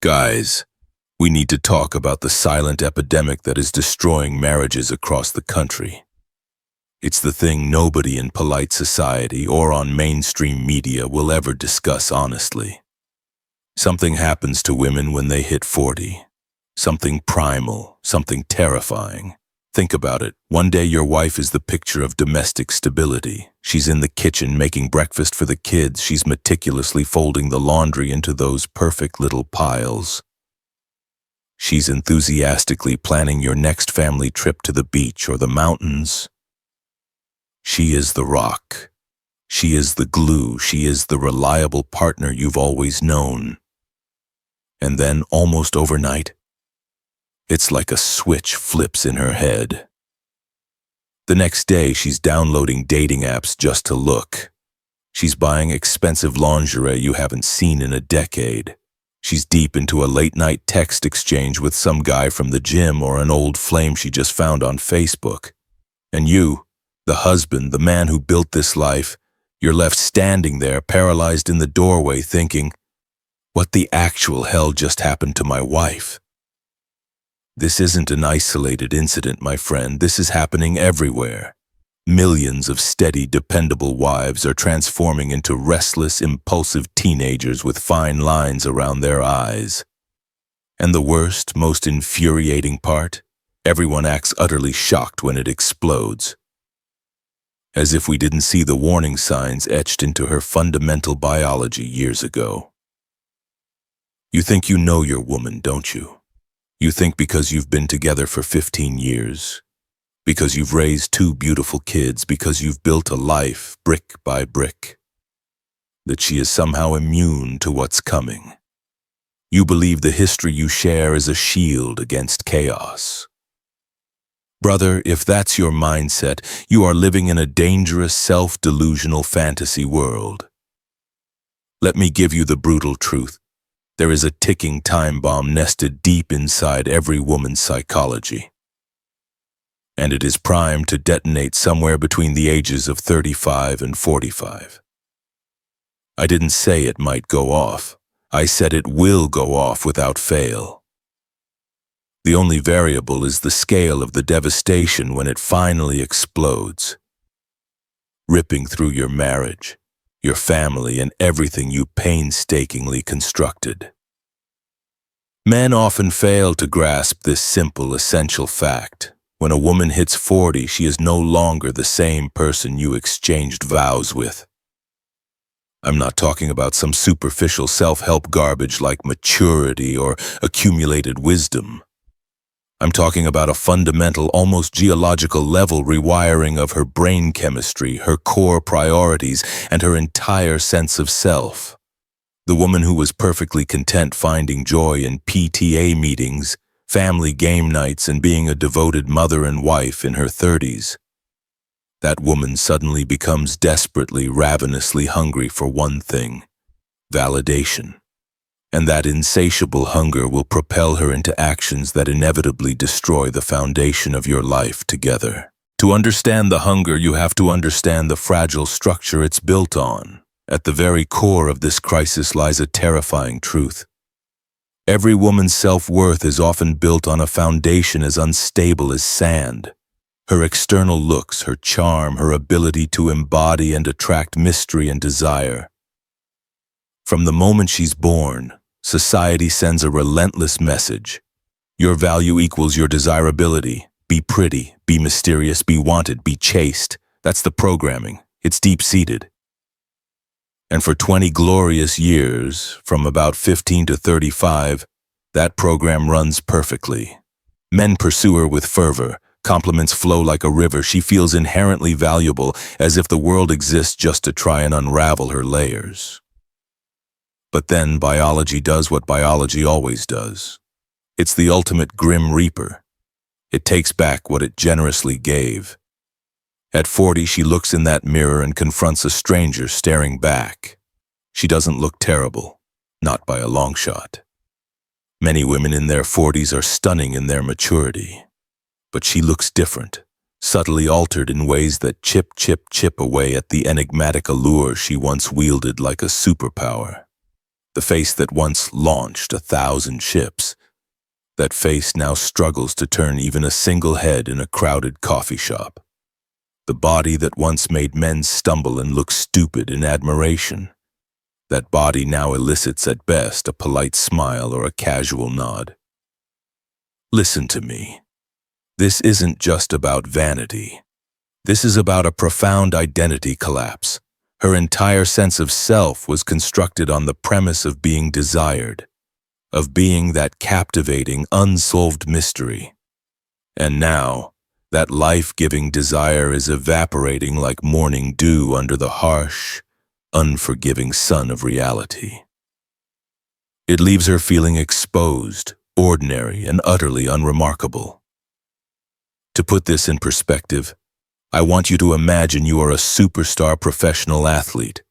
Guys, we need to talk about the silent epidemic that is destroying marriages across the country. It's the thing nobody in polite society or on mainstream media will ever discuss honestly. Something happens to women when they hit 40. Something primal, something terrifying. Think about it. One day your wife is the picture of domestic stability. She's in the kitchen making breakfast for the kids. She's meticulously folding the laundry into those perfect little piles. She's enthusiastically planning your next family trip to the beach or the mountains. She is the rock. She is the glue. She is the reliable partner you've always known. And then, almost overnight, it's like a switch flips in her head. The next day, she's downloading dating apps just to look. She's buying expensive lingerie you haven't seen in a decade. She's deep into a late-night text exchange with some guy from the gym or an old flame she just found on Facebook. And you, the husband, the man who built this life, you're left standing there, paralyzed in the doorway, thinking, what the actual hell just happened to my wife? This isn't an isolated incident, my friend. This is happening everywhere. Millions of steady, dependable wives are transforming into restless, impulsive teenagers with fine lines around their eyes. And the worst, most infuriating part? Everyone acts utterly shocked when it explodes. As if we didn't see the warning signs etched into her fundamental biology years ago. You think you know your woman, don't you? You think because you've been together for 15 years, because you've raised 2 beautiful kids, because you've built a life brick by brick, that she is somehow immune to what's coming. You believe the history you share is a shield against chaos. Brother, if that's your mindset, you are living in a dangerous, self-delusional fantasy world. Let me give you the brutal truth. There is a ticking time bomb nested deep inside every woman's psychology. And it is primed to detonate somewhere between the ages of 35 and 45. I didn't say it might go off. I said it will go off without fail. The only variable is the scale of the devastation when it finally explodes, ripping through your marriage, your family, and everything you painstakingly constructed. Men often fail to grasp this simple, essential fact. When a woman hits 40, she is no longer the same person you exchanged vows with. I'm not talking about some superficial self-help garbage like maturity or accumulated wisdom. I'm talking about a fundamental, almost geological level rewiring of her brain chemistry, her core priorities, and her entire sense of self. The woman who was perfectly content finding joy in PTA meetings, family game nights, and being a devoted mother and wife in her 30s. That woman suddenly becomes desperately, ravenously hungry for one thing: validation. And that insatiable hunger will propel her into actions that inevitably destroy the foundation of your life together. To understand the hunger, you have to understand the fragile structure it's built on. At the very core of this crisis lies a terrifying truth. Every woman's self-worth is often built on a foundation as unstable as sand. Her external looks, her charm, her ability to embody and attract mystery and desire. From the moment she's born, society sends a relentless message. Your value equals your desirability. Be pretty, be mysterious, be wanted, be chaste. That's the programming. It's deep-seated. And for 20 glorious years, from about 15 to 35, that program runs perfectly. Men pursue her with fervor. Compliments flow like a river. She feels inherently valuable, as if the world exists just to try and unravel her layers. But then biology does what biology always does. It's the ultimate grim reaper. It takes back what it generously gave. At 40, she looks in that mirror and confronts a stranger staring back. She doesn't look terrible, not by a long shot. Many women in their 40s are stunning in their maturity. But she looks different, subtly altered in ways that chip away at the enigmatic allure she once wielded like a superpower. The face that once launched 1,000 ships. That face now struggles to turn even a single head in a crowded coffee shop. The body that once made men stumble and look stupid in admiration. That body now elicits at best a polite smile or a casual nod. Listen to me. This isn't just about vanity. This is about a profound identity collapse. Her entire sense of self was constructed on the premise of being desired, of being that captivating, unsolved mystery. And now, that life-giving desire is evaporating like morning dew under the harsh, unforgiving sun of reality. It leaves her feeling exposed, ordinary, and utterly unremarkable. To put this in perspective, I want you to imagine you are a superstar professional athlete,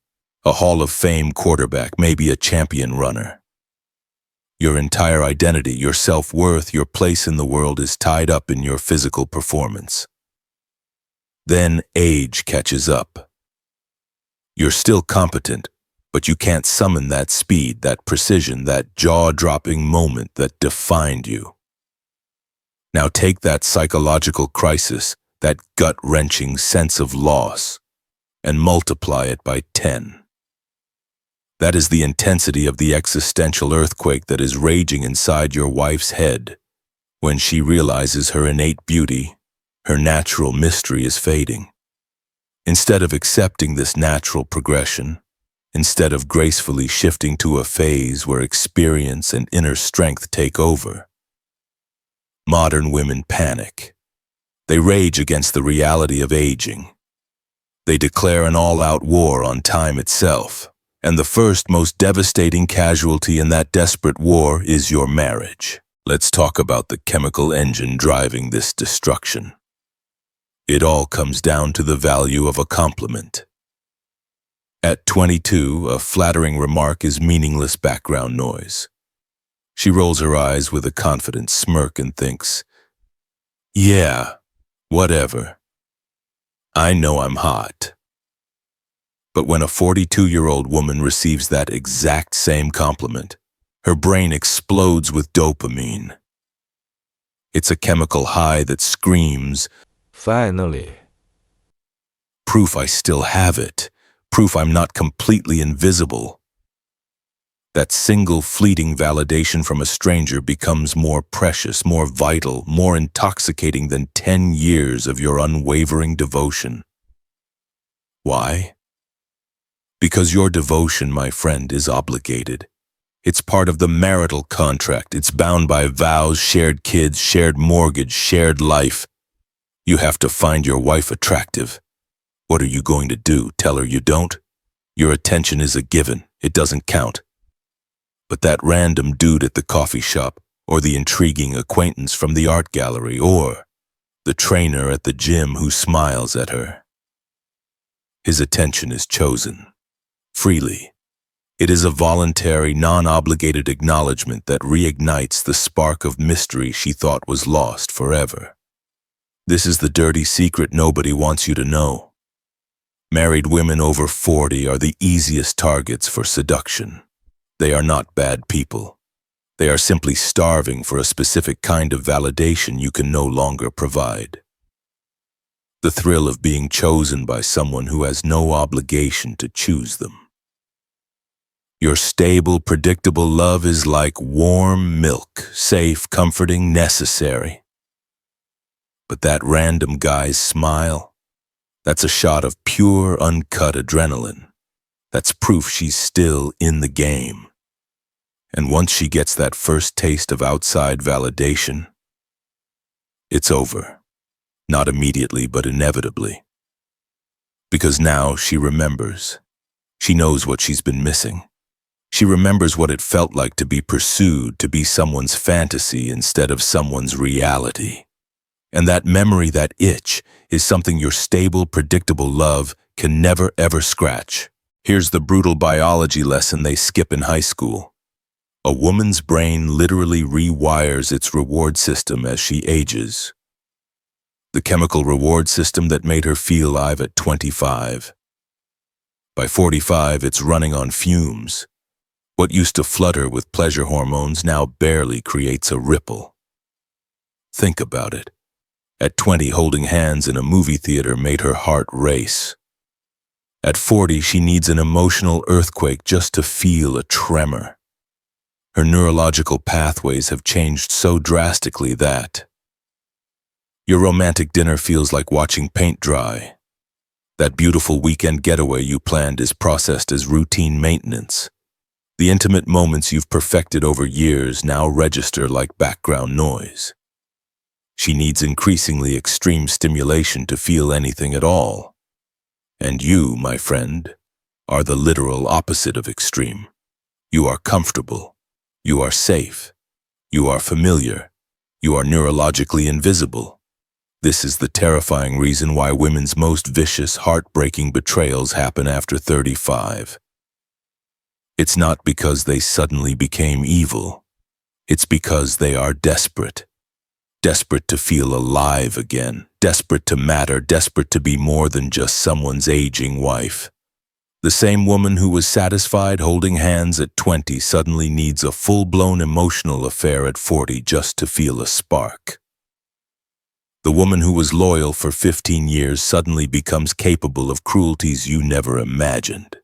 a Hall of Fame quarterback, maybe a champion runner. Your entire identity, your self-worth, your place in the world is tied up in your physical performance. Then age catches up. You're still competent, but you can't summon that speed, that precision, that jaw-dropping moment that defined you. Now take that psychological crisis, that gut-wrenching sense of loss, and multiply it by 10. That is the intensity of the existential earthquake that is raging inside your wife's head when she realizes her innate beauty, her natural mystery is fading. Instead of accepting this natural progression, instead of gracefully shifting to a phase where experience and inner strength take over, modern women panic. They rage against the reality of aging. They declare an all-out war on time itself, and the first, most devastating casualty in that desperate war is your marriage. Let's talk about the chemical engine driving this destruction. It all comes down to the value of a compliment. At 22, a flattering remark is meaningless background noise. She rolls her eyes with a confident smirk and thinks, "Yeah, whatever. I know I'm hot." But when a 42-year-old woman receives that exact same compliment, her brain explodes with dopamine. It's a chemical high that screams, Finally. "Proof I still have it. Proof I'm not completely invisible." That single fleeting validation from a stranger becomes more precious, more vital, more intoxicating than 10 years of your unwavering devotion. Why? Because your devotion, my friend, is obligated. It's part of the marital contract. It's bound by vows, shared kids, shared mortgage, shared life. You have to find your wife attractive. What are you going to do? Tell her you don't? Your attention is a given. It doesn't count. But that random dude at the coffee shop, or the intriguing acquaintance from the art gallery, or the trainer at the gym who smiles at her, his attention is chosen. Freely. It is a voluntary, non-obligated acknowledgement that reignites the spark of mystery she thought was lost forever. This is the dirty secret nobody wants you to know. Married women over 40 are the easiest targets for seduction. They are not bad people. They are simply starving for a specific kind of validation you can no longer provide. The thrill of being chosen by someone who has no obligation to choose them. Your stable, predictable love is like warm milk, safe, comforting, necessary. But that random guy's smile, that's a shot of pure, uncut adrenaline. That's proof she's still in the game. And once she gets that first taste of outside validation, it's over. Not immediately, but inevitably. Because now she remembers. She knows what she's been missing. She remembers what it felt like to be pursued, to be someone's fantasy instead of someone's reality. And that memory, that itch, is something your stable, predictable love can never ever scratch. Here's the brutal biology lesson they skip in high school. A woman's brain literally rewires its reward system as she ages. The chemical reward system that made her feel alive at 25. By 45, it's running on fumes. What used to flutter with pleasure hormones now barely creates a ripple. Think about it. At 20, holding hands in a movie theater made her heart race. At 40, she needs an emotional earthquake just to feel a tremor. Her neurological pathways have changed so drastically that your romantic dinner feels like watching paint dry. That beautiful weekend getaway you planned is processed as routine maintenance. The intimate moments you've perfected over years now register like background noise. She needs increasingly extreme stimulation to feel anything at all. And you, my friend, are the literal opposite of extreme. You are comfortable. You are safe. You are familiar. You are neurologically invisible. This is the terrifying reason why women's most vicious, heartbreaking betrayals happen after 35. It's not because they suddenly became evil. It's because they are desperate. Desperate to feel alive again, desperate to matter, desperate to be more than just someone's aging wife. The same woman who was satisfied holding hands at 20 suddenly needs a full-blown emotional affair at 40 just to feel a spark. The woman who was loyal for 15 years suddenly becomes capable of cruelties you never imagined.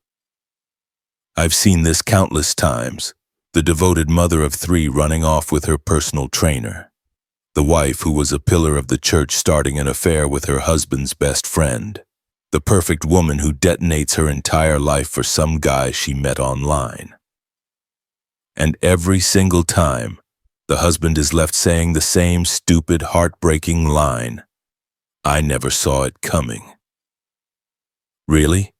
I've seen this countless times, the devoted mother of 3 running off with her personal trainer. The wife who was a pillar of the church starting an affair with her husband's best friend. The perfect woman who detonates her entire life for some guy she met online. And every single time, the husband is left saying the same stupid, heartbreaking line, "I never saw it coming." Really?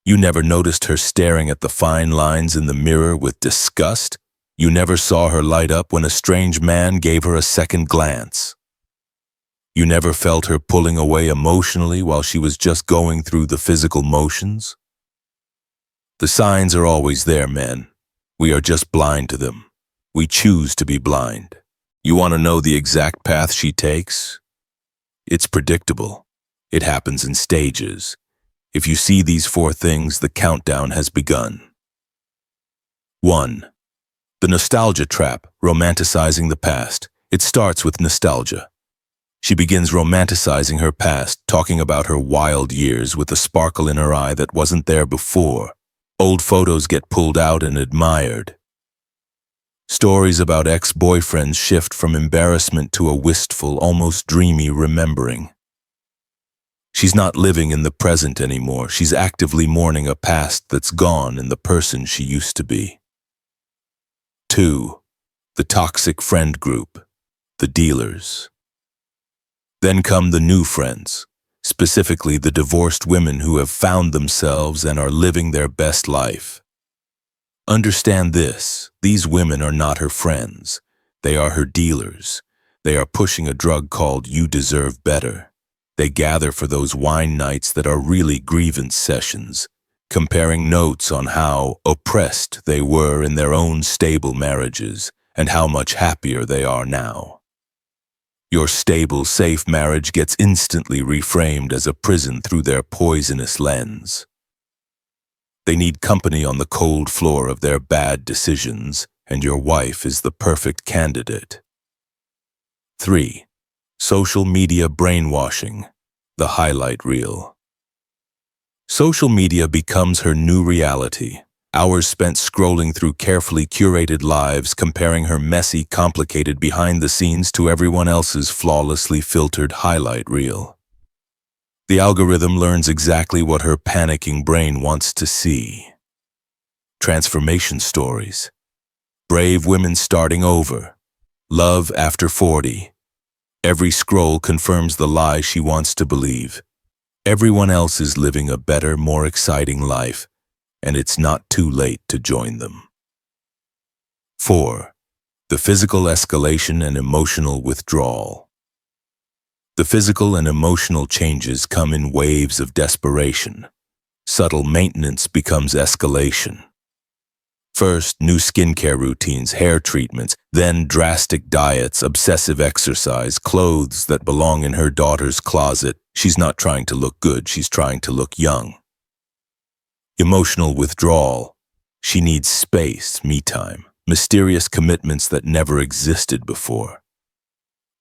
You never noticed her staring at the fine lines in the mirror with disgust? You never saw her light up when a strange man gave her a second glance. You never felt her pulling away emotionally while she was just going through the physical motions? The signs are always there, men. We are just blind to them. We choose to be blind. You want to know the exact path she takes? It's predictable. It happens in stages. If you see these 4 things, the countdown has begun. 1. The nostalgia trap, romanticizing the past. It starts with nostalgia. She begins romanticizing her past, talking about her wild years with a sparkle in her eye that wasn't there before. Old photos get pulled out and admired. Stories about ex-boyfriends shift from embarrassment to a wistful, almost dreamy remembering. She's not living in the present anymore. She's actively mourning a past that's gone in the person she used to be. 2. The toxic friend group, the dealers. Then come the new friends, specifically the divorced women who have found themselves and are living their best life. Understand this, these women are not her friends. They are her dealers. They are pushing a drug called "You Deserve Better." They gather for those wine nights that are really grievance sessions, comparing notes on how oppressed they were in their own stable marriages and how much happier they are now. Your stable, safe marriage gets instantly reframed as a prison through their poisonous lens. They need company on the cold floor of their bad decisions, and your wife is the perfect candidate. 3. Social media brainwashing, the highlight reel. Social media becomes her new reality. Hours spent scrolling through carefully curated lives, comparing her messy, complicated behind the scenes to everyone else's flawlessly filtered highlight reel. The algorithm learns exactly what her panicking brain wants to see. Transformation stories. Brave women starting over. Love after 40. Every scroll confirms the lie she wants to believe. Everyone else is living a better, more exciting life, and it's not too late to join them. 4. The physical escalation and emotional withdrawal. The physical and emotional changes come in waves of desperation. Subtle maintenance becomes escalation. First, new skincare routines, hair treatments, then drastic diets, obsessive exercise, clothes that belong in her daughter's closet. She's not trying to look good, she's trying to look young. Emotional withdrawal. She needs space, me time, mysterious commitments that never existed before.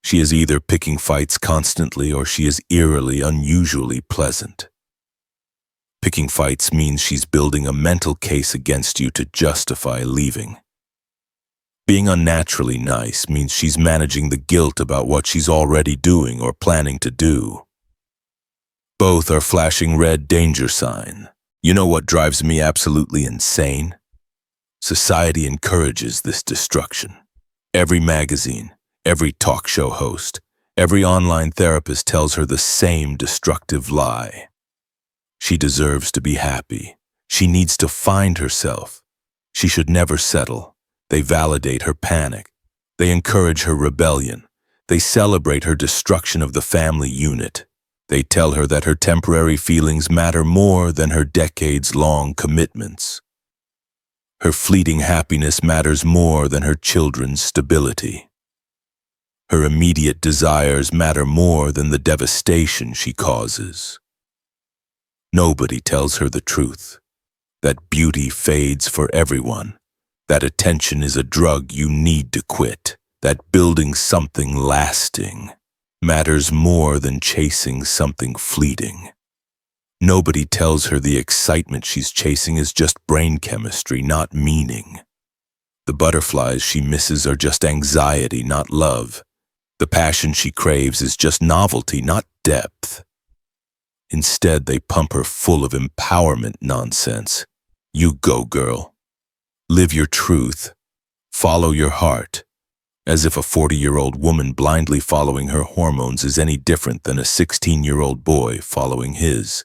She is either picking fights constantly or she is eerily, unusually pleasant. Picking fights means she's building a mental case against you to justify leaving. Being unnaturally nice means she's managing the guilt about what she's already doing or planning to do. Both are flashing red danger sign. You know what drives me absolutely insane? Society encourages this destruction. Every magazine, every talk show host, every online therapist tells her the same destructive lie. She deserves to be happy. She needs to find herself. She should never settle. They validate her panic. They encourage her rebellion. They celebrate her destruction of the family unit. They tell her that her temporary feelings matter more than her decades-long commitments. Her fleeting happiness matters more than her children's stability. Her immediate desires matter more than the devastation she causes. Nobody tells her the truth, that beauty fades for everyone, that attention is a drug you need to quit, that building something lasting matters more than chasing something fleeting. Nobody tells her the excitement she's chasing is just brain chemistry, not meaning. The butterflies she misses are just anxiety, not love. The passion she craves is just novelty, not depth. Instead, they pump her full of empowerment nonsense. You go, girl. Live your truth. Follow your heart. As if a 40-year-old woman blindly following her hormones is any different than a 16-year-old boy following his.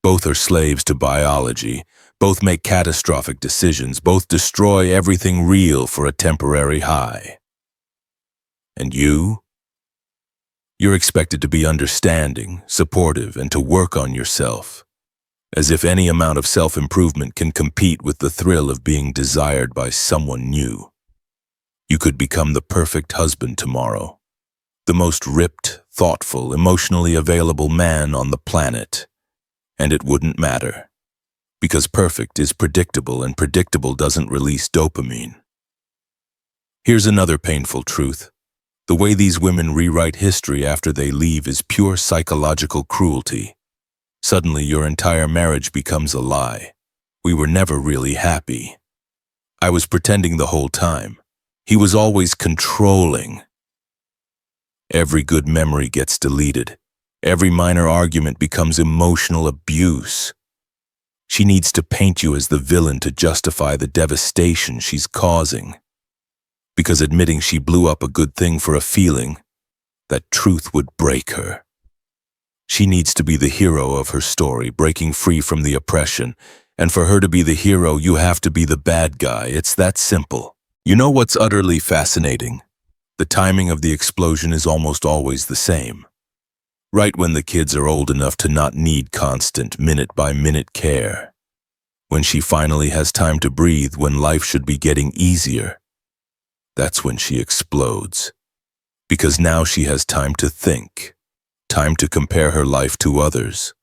Both are slaves to biology. Both make catastrophic decisions. Both destroy everything real for a temporary high. And you? You're expected to be understanding, supportive, and to work on yourself. As if any amount of self-improvement can compete with the thrill of being desired by someone new. You could become the perfect husband tomorrow. The most ripped, thoughtful, emotionally available man on the planet. And it wouldn't matter. Because perfect is predictable and predictable doesn't release dopamine. Here's another painful truth. The way these women rewrite history after they leave is pure psychological cruelty. Suddenly, your entire marriage becomes a lie. We were never really happy. I was pretending the whole time. He was always controlling. Every good memory gets deleted. Every minor argument becomes emotional abuse. She needs to paint you as the villain to justify the devastation she's causing. Because admitting she blew up a good thing for a feeling, that truth would break her. She needs to be the hero of her story, breaking free from the oppression. And for her to be the hero, you have to be the bad guy. It's that simple. You know what's utterly fascinating? The timing of the explosion is almost always the same. Right when the kids are old enough to not need constant, minute-by-minute care. When she finally has time to breathe, when life should be getting easier. That's when she explodes. Because now she has time to think. Time to compare her life to others.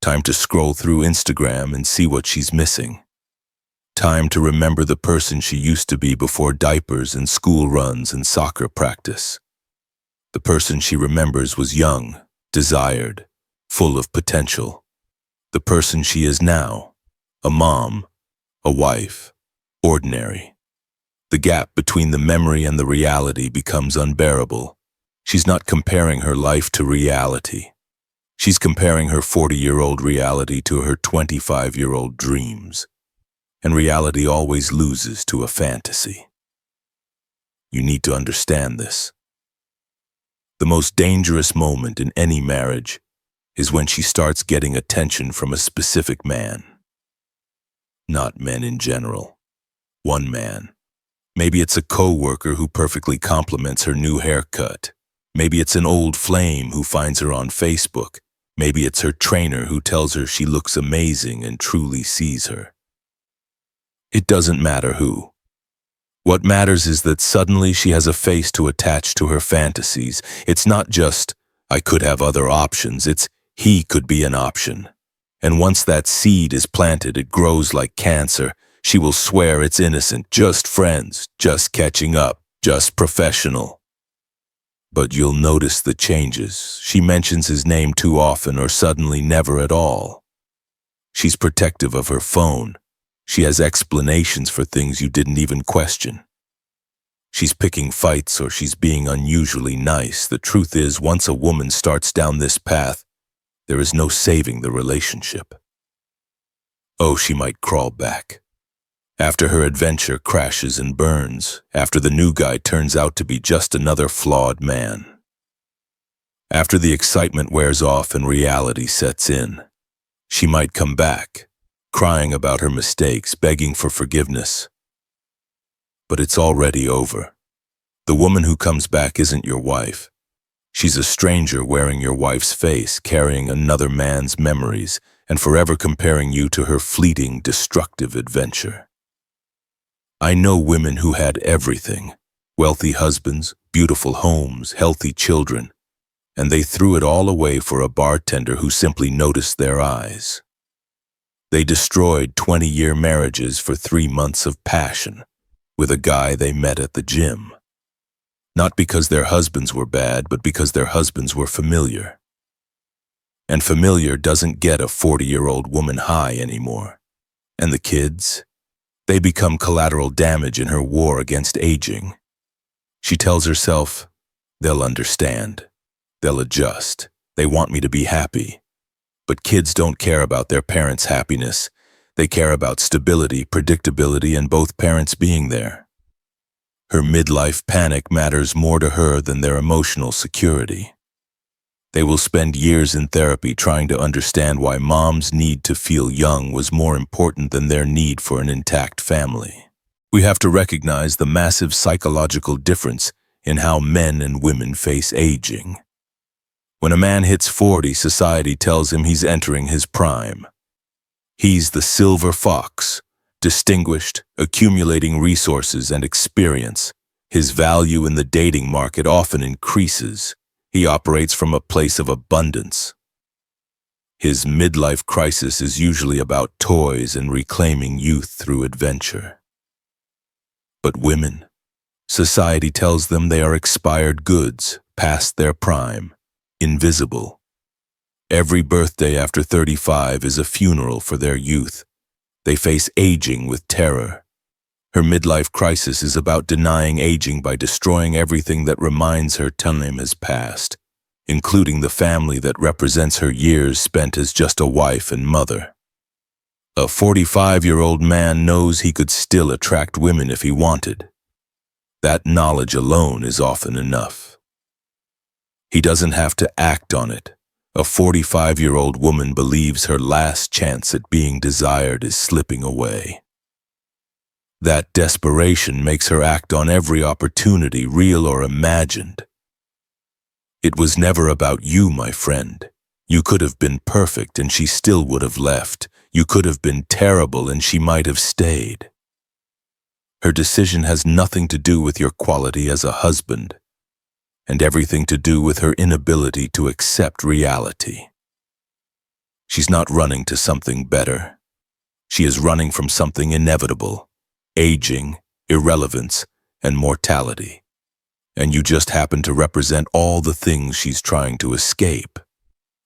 Time to scroll through Instagram and see what she's missing. Time to remember the person she used to be before diapers and school runs and soccer practice. The person she remembers was young, desired, full of potential. The person she is now, a mom, a wife, ordinary. The gap between the memory and the reality becomes unbearable. She's not comparing her life to reality. She's comparing her 40-year-old reality to her 25-year-old dreams. And reality always loses to a fantasy. You need to understand this. The most dangerous moment in any marriage is when she starts getting attention from a specific man. Not men in general. One man. Maybe it's a co-worker who perfectly compliments her new haircut. Maybe it's an old flame who finds her on Facebook. Maybe it's her trainer who tells her she looks amazing and truly sees her. It doesn't matter who. What matters is that suddenly she has a face to attach to her fantasies. It's not just, I could have other options. It's, he could be an option. And once that seed is planted, it grows like cancer. She will swear it's innocent, just friends, just catching up, just professional. But you'll notice the changes. She mentions his name too often or suddenly never at all. She's protective of her phone. She has explanations for things you didn't even question. She's picking fights or she's being unusually nice. The truth is, once a woman starts down this path, there is no saving the relationship. Oh, she might crawl back. After her adventure crashes and burns, after the new guy turns out to be just another flawed man. After the excitement wears off and reality sets in, she might come back, crying about her mistakes, begging for forgiveness. But it's already over. The woman who comes back isn't your wife. She's a stranger wearing your wife's face, carrying another man's memories, and forever comparing you to her fleeting, destructive adventure. I know women who had everything, wealthy husbands, beautiful homes, healthy children, and they threw it all away for a bartender who simply noticed their eyes. They destroyed 20-year marriages for 3 months of passion with a guy they met at the gym. Not because their husbands were bad, but because their husbands were familiar. And familiar doesn't get a 40-year-old woman high anymore. And the kids? They become collateral damage in her war against aging. She tells herself, they'll understand. They'll adjust. They want me to be happy. But kids don't care about their parents' happiness. They care about stability, predictability, and both parents being there. Her midlife panic matters more to her than their emotional security. They will spend years in therapy trying to understand why mom's need to feel young was more important than their need for an intact family. We have to recognize the massive psychological difference in how men and women face aging. When a man hits 40, society tells him he's entering his prime. He's the silver fox, distinguished, accumulating resources and experience. His value in the dating market often increases. He operates from a place of abundance. His midlife crisis is usually about toys and reclaiming youth through adventure. But women, society tells them they are expired goods, past their prime, invisible. Every birthday after 35 is a funeral for their youth. They face aging with terror. Her midlife crisis is about denying aging by destroying everything that reminds her time has passed, including the family that represents her years spent as just a wife and mother. A 45-year-old man knows he could still attract women if he wanted. That knowledge alone is often enough. He doesn't have to act on it. A 45-year-old woman believes her last chance at being desired is slipping away. That desperation makes her act on every opportunity, real or imagined. It was never about you, my friend. You could have been perfect and she still would have left. You could have been terrible and she might have stayed. Her decision has nothing to do with your quality as a husband, and everything to do with her inability to accept reality. She's not running to something better. She is running from something inevitable. Aging, irrelevance, and mortality. And you just happen to represent all the things she's trying to escape.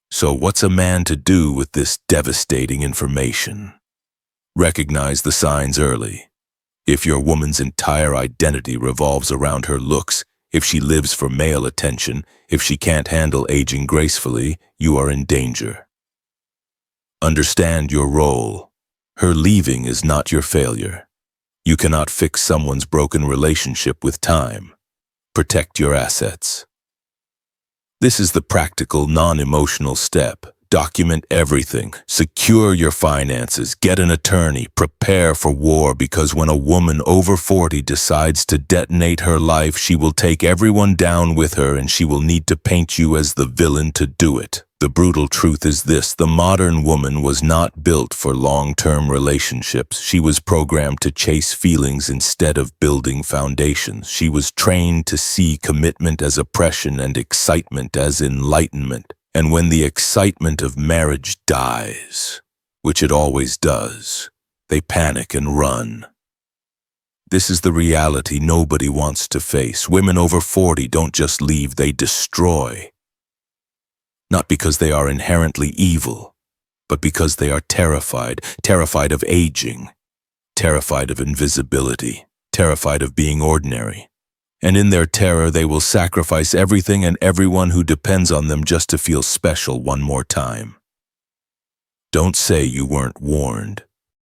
So what's a man to do with this devastating information? Recognize the signs early. If your woman's entire identity revolves around her looks, if she lives for male attention, if she can't handle aging gracefully, you are in danger. Understand your role. Her leaving is not your failure. You cannot fix someone's broken relationship with time. Protect your assets. This is the practical, non-emotional step. Document everything. Secure your finances. Get an attorney. Prepare for war, because when a woman over 40 decides to detonate her life, she will take everyone down with her and she will need to paint you as the villain to do it. The brutal truth is this: the modern woman was not built for long-term relationships. She was programmed to chase feelings instead of building foundations. She was trained to see commitment as oppression and excitement as enlightenment. And when the excitement of marriage dies, which it always does. They panic and run. This is the reality nobody wants to face. Women over 40 don't just leave, they destroy. Not because they are inherently evil, but because they are terrified of aging, terrified of invisibility, terrified of being ordinary. And in their terror, they will sacrifice everything and everyone who depends on them just to feel special one more time. Don't say you weren't warned.